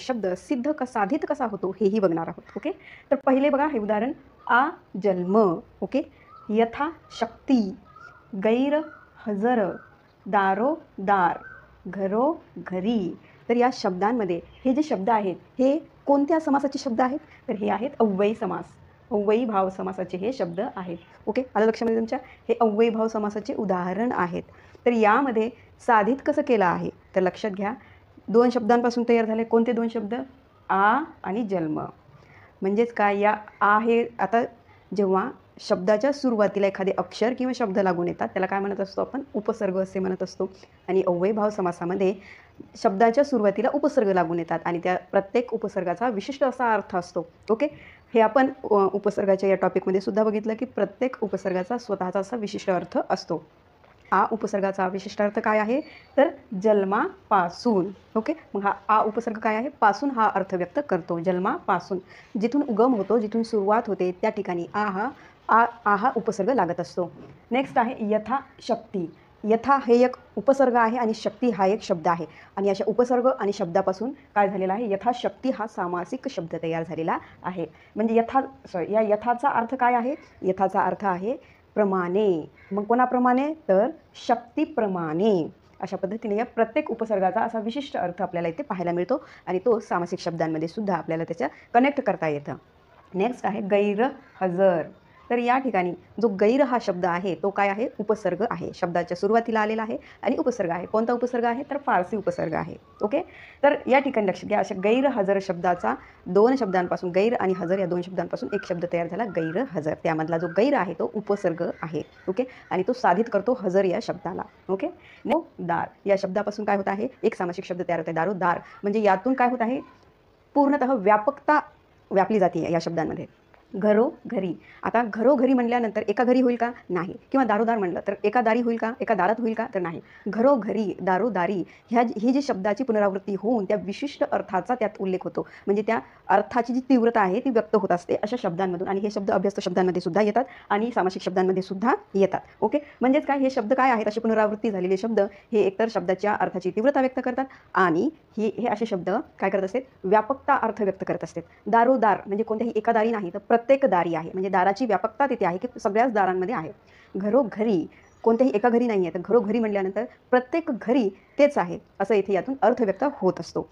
शब्द सिद्ध साधित कसा होतो हेही बघणार आहोत. ओके, तर पहिले बघा हे उदाहरण आ जन्म. ओके, यथा शक्ती, गैर हजर, दारो दार, घरो घरी. तर या शब्दांमध्ये हे जे शब्द आहेत हे कोणत्या समासाचे शब्द आहेत? तर हे आहेत अव्ययी समास, अव्ययी भाव समासाचे हे शब्द आहेत. ओके, आलं लक्षामध्ये तुमच्या? हे अव्ययी भाव समासाचे उदाहरण आहेत. तर यामध्ये साधित कसं केलं आहे तर लक्षात घ्या, 2 शब्दांपासून तयार झाले. कोणते 2 शब्द? आ आणि जन्म. म्हणजेच काय, या आ हे आता जेव्हा शब्दाच्या सुरुवातीला एखादे अक्षर किंवा शब्द लागून येतात त्याला काय म्हणत असतो आपण? उपसर्ग असे म्हणत असतो. आणि अव्ययी भाव समासामध्ये शब्दाच्या सुरुवातीला उपसर्ग लागून येतात आणि त्या प्रत्येक उपसर्गाचा विशिष्ट असा अर्थ असतो. ओके, हे आपण उपसर्गाच्या या टॉपिकमध्ये सुद्धा बघितलं की प्रत्येक उपसर्गाचा स्वतःचा असा विशिष्ट अर्थ असतो. आ उपसर्गाचा विशिष्ट अर्थ काय आहे? तर जन्मापासून. ओके, मग हा आ उपसर्ग काय आहे? पासून हा अर्थ व्यक्त करतो. जन्मापासून, जिथून उगम होतो, जिथून सुरुवात होते त्या ठिकाणी आ हा उपसर्ग लागत असतो. नेक्स्ट आहे यथा शक्ती. यथा हे एक उपसर्ग आहे आणि शक्ती हा एक शब्द आहे आणि अशा उपसर्ग आणि शब्दापासून काय झालेला आहे? यथाशक्ती हा सामासिक शब्द तयार झालेला आहे. म्हणजे या यथाचा अर्थ काय आहे? यथाचा अर्थ आहे प्रमाणे. मग कोणाप्रमाणे? तर शक्तीप्रमाणे. अशा पद्धतीने या प्रत्येक उपसर्गाचा असा विशिष्ट अर्थ आपल्याला इथे पाहायला मिळतो आणि तो सामासिक शब्दांमध्ये सुद्धा आपल्याला त्याच्या कनेक्ट करता येतं. नेक्स्ट आहे गैरहजर. तर या ठिकाणी जो गैर हा शब्द आहे तो काय आहे? उपसर्ग आहे. शब्दाच्या सुरुवातीला आलेला आहे आणि उपसर्ग आहे. कोणता उपसर्ग आहे? तर फारसी उपसर्ग आहे. ओके, तर या ठिकाणी लक्षात घ्या, अशा गैरहजर शब्दाचा 2 शब्दांपासून, गैर आणि हजर या 2 शब्दांपासून एक शब्द तयार झाला, गैरहजर. त्यामधला जो गैर आहे तो उपसर्ग आहे. ओके, आणि तो साधित करतो हजर या शब्दाला. ओके, दार या शब्दापासून काय होत आहे? एक सामासिक शब्द तयार होत आहे, दारोदार. म्हणजे यातून काय होत आहे? पूर्णतः व्यापकता व्यापली जाते या शब्दांमध्ये. घरोघरी. आता घरोघरी म्हटल्यानंतर एका घरी होईल का? नाही. किंवा दारोदार म्हटलं तर एका दारी होईल का? एका दारात होईल का? तर नाही. घरोघरी, दारोदारी ही जी शब्दाची पुनरावृत्ती होऊन त्या विशिष्ट अर्थाचा त्यात उल्लेख होतो. म्हणजे त्या अर्थाची जी तीव्रता आहे ती व्यक्त होत असते अशा शब्दांमधून. आणि हे शब्द अभ्यस्त शब्दांमध्ये सुद्धा येतात आणि सामासिक शब्दांमध्ये सुद्धा येतात. ओके, म्हणजेच काय, हे शब्द काय आहेत? अशी पुनरावृत्ती झालेले शब्द हे एकतर शब्दाच्या अर्थाची तीव्रता व्यक्त करतात आणि हे असे शब्द काय करत असतात? व्यापकता अर्थ व्यक्त करत असतात. दारोदार म्हणजे कोणत्याही एका दारी नाही तर प्रत्येक दारी आहे. म्हणजे दाराची व्यापकता तिथे आहे की सगळ्याच दारांमध्ये आहे. घरोघरी कोणत्याही एका घरी नाही आहे तर घरोघरी म्हटल्यानंतर प्रत्येक घरी तेच आहे असं इथे यातून अर्थ व्यक्त होत असतो.